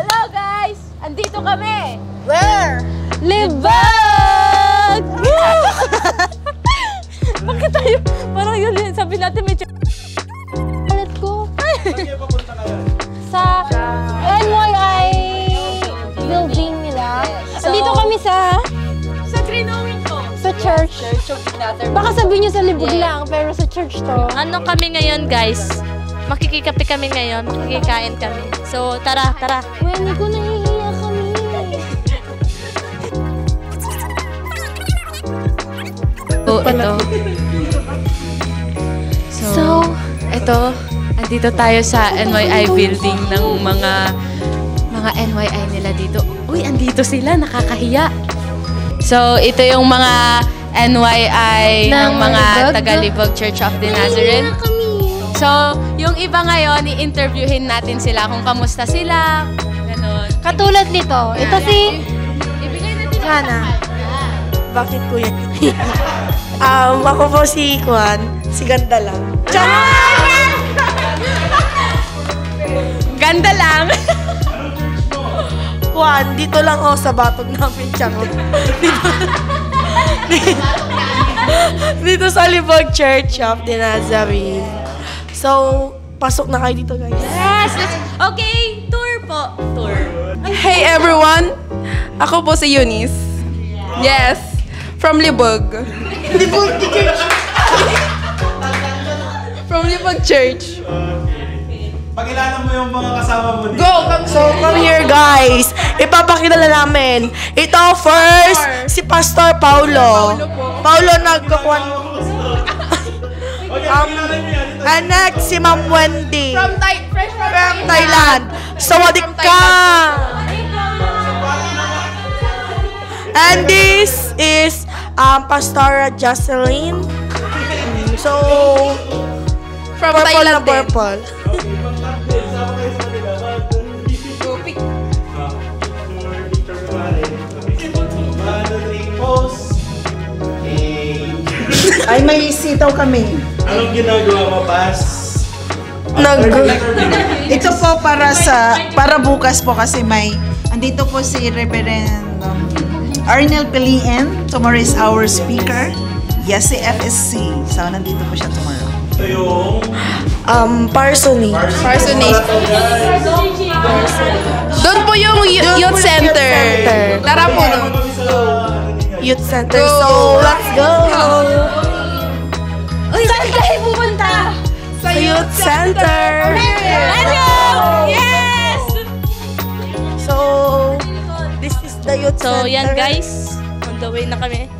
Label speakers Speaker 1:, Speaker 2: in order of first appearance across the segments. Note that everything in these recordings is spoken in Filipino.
Speaker 1: Hello guys! Andito kami!
Speaker 2: Where?
Speaker 1: Libag! Bakit tayo? Parang yun, sabi natin may let's go! Sa NYI building nila. Andito kami sa
Speaker 3: Trinowing ko.
Speaker 1: sa church. Baka sabihin nyo sa libog lang, pero sa church to.
Speaker 3: Ano kami ngayon, guys? Makikikape kami ngayon, makikikain kami. So, tara, tara.
Speaker 1: Uy, hindi ko nahihiya kami.
Speaker 3: Oh, ito. So, ito. Andito tayo sa NYI building ng mga NYI nila dito. Uy, andito sila. Nakakahiya. So, ito yung mga NYI ng mga Tagalibog Church of the Nazarene. So, yung iba ngayon, i-interviewin natin sila kung kamusta sila. Ganon.
Speaker 1: Katulad nito. Ito si
Speaker 3: Ibigay natin
Speaker 1: Hana.
Speaker 2: Bakit kuya? Ako po si Kwan. Si Ganda lang.
Speaker 3: Ganda lang.
Speaker 2: Kwan, dito lang ako sa batog namin. Charot. Dito sa Libog Church of the Nazarene. So, pasok na kayo dito, guys.
Speaker 3: Yes! Okay, tour po. Tour.
Speaker 4: Hey everyone! Ako po si Eunice. Yes, from Libog.
Speaker 2: Libog Church.
Speaker 4: From Libog Church.
Speaker 5: Pakilala mo yung mga kasama mo dito.
Speaker 4: Go!
Speaker 2: So, come here, guys. Ipapakilala namin. Ito, first, si Pastor Paulo. Paulo nagkakuan. And next, si Ma'am Wendy.
Speaker 4: From
Speaker 2: Thailand. Sawadik ka! And this is Pastor Jocelyn. So,
Speaker 4: From
Speaker 2: purple na
Speaker 4: Thailand din.
Speaker 2: purple.
Speaker 6: Ay, may sitaw kami.
Speaker 5: Anong ginagawa mo, Pas?
Speaker 6: Ito po para bukas po kasi andito po si Reverend Arnel Pelien. Tomorrow is our speaker. Yes, si FSC. So, nandito po siya tomorrow.
Speaker 5: Ito yung...
Speaker 2: Parsonage.
Speaker 4: Parsonage. Doon po yung youth center. Tara po doon.
Speaker 2: Youth Center. So, let's go!
Speaker 1: Uy, saan tayo pupunta?
Speaker 2: Sa Youth Center!
Speaker 1: Let's go! Yes!
Speaker 2: So, this is the Youth
Speaker 3: So,
Speaker 2: Center.
Speaker 3: yan guys. On the way na kami.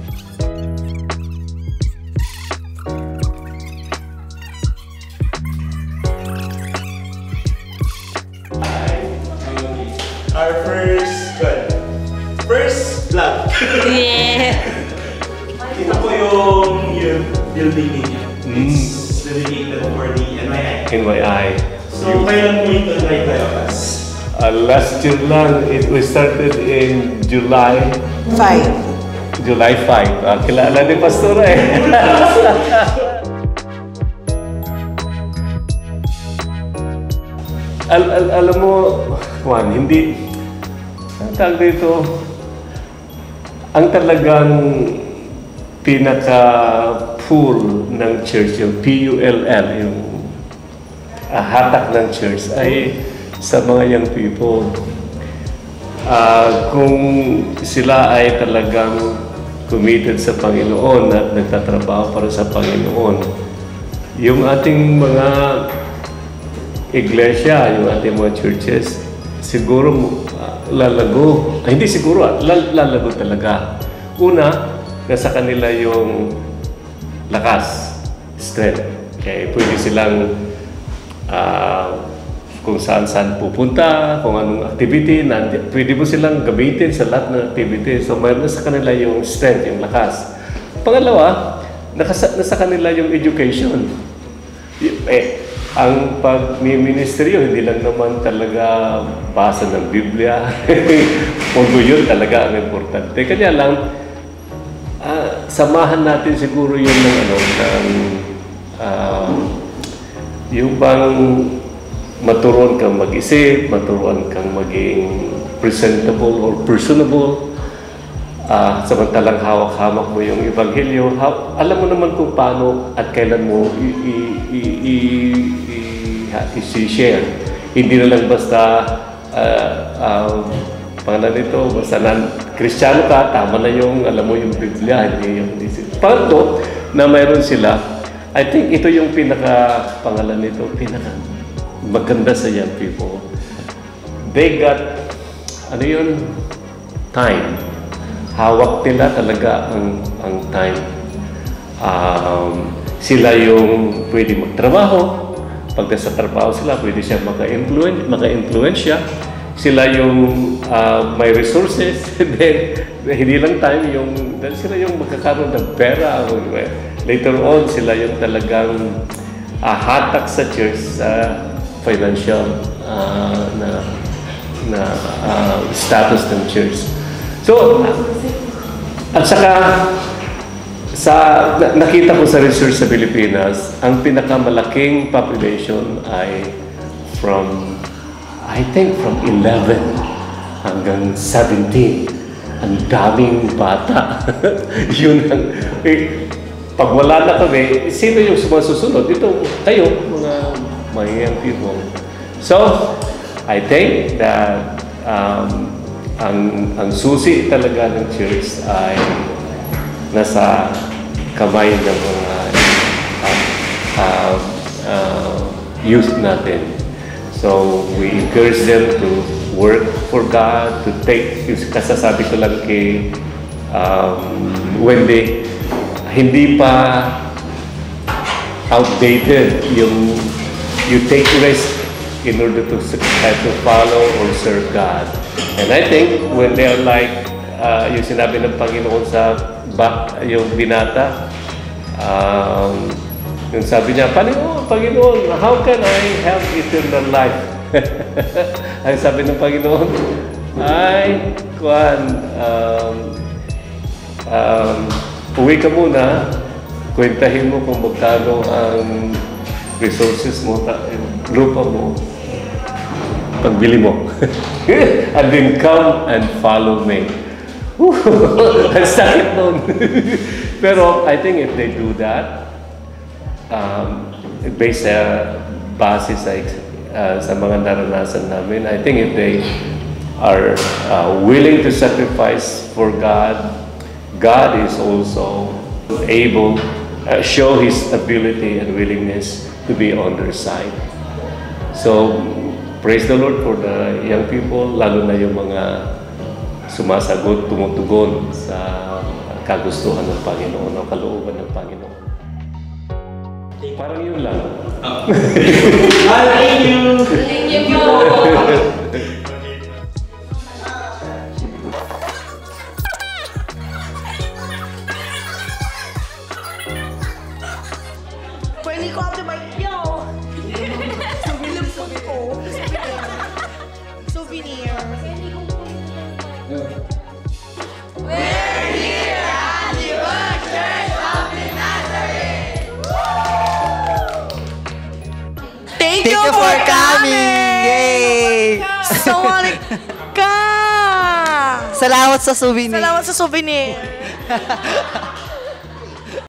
Speaker 5: Our first vlog.
Speaker 3: Yeah.
Speaker 5: Ito po yung building ninyo. It's dedicated for the NYI.
Speaker 7: NYI.
Speaker 5: So, kailan po ito tayo, Pas?
Speaker 7: Last year lang, we started in July
Speaker 6: 5.
Speaker 7: July 5. Kilala ni Pastor eh. Alam mo, Juan, hindi, ang tawag dito, ang talagang pinaka-pool ng church, yung PULL, yung hatak ng church, ay sa mga young people. Kung sila ay talagang committed sa Panginoon at nagtatrabaho para sa Panginoon, yung ating mga iglesia, yung ating mga churches, siguro lalago. Hindi siguro, lalago talaga. Una, nasa kanila yung lakas, strength. Kaya pwede silang kung saan-saan pupunta, kung anong activity, pwede mo silang gamitin sa lahat ng activity. So, mayroon sa kanila yung strength, yung lakas. Pangalawa, nasa kanila yung education. Ang pag-ministeryo, hindi lang naman talaga basa ng Biblia. Kung yun talaga ang importante. Kaya lang, samahan natin siguro yun ng yung bang maturuan kang mag-isip, maturuan kang maging presentable or personable. Samantalang hawak-hawak mo yung Ebanghelyo, alam mo naman kung paano at kailan mo i-share. Hindi na lang basta pangalan nito, basta Kristiyano ka, tama na yung, alam mo yung Biblia, hindi yung pangatlo na mayroon sila. I think ito yung pangalan nito, maganda sa young people. They got, time. Hawak nila talaga ang time. Sila yung pwede magtrabaho. Pag nasa trabaho sila, pwede siya maka-influensya. Sila yung may resources. Then, hindi lang time, sila yung magkakaroon ng pera. Later on, sila yung talagang hatak sa church sa financial na status ng church. So, at saka, nakita ko sa research sa Pilipinas, ang pinakamalaking population ay I think from 11 hanggang 17. Ang daming bata. Yun ang, pag wala na kami, sino yung sumusunod? Ito, kayo, mga young people. So, I think that ang susi talaga ng church ay nasa kamay ng mga youth natin. So, we encourage them to work for God, to take, kasasabi ko lang kay Wendy, hindi pa outdated yung you take risk in order to follow or serve God. And I think when they are like, yung sinabi ng Panginoon sa yung binata, yung sabi niya, Panginoon, how can I have eternal life? Ang sabi ng Panginoon, uwi ka muna, kwentahin mo kung magkano ang resources mo, lupa mo, pagbili mo. And then come and follow me. Ang sakit nun. Pero I think if they do that, based base sa mga naranasan namin, I think if they are willing to sacrifice for God, God is also able show His ability and willingness to be on their side. So, praise the Lord for the young people, lalo na yung mga sumasagot, tumutugon sa kagustuhan ng Panginoon o kalooban ng Panginoon. Parang yun lang.
Speaker 5: Thank you!
Speaker 3: Thank you po!
Speaker 2: Pwede ko after my yo. Souvenir. Thank you for coming!
Speaker 6: Yay!
Speaker 2: Sawanik ka!
Speaker 6: Salamat sa souvenir.
Speaker 2: Salamat sa souvenir.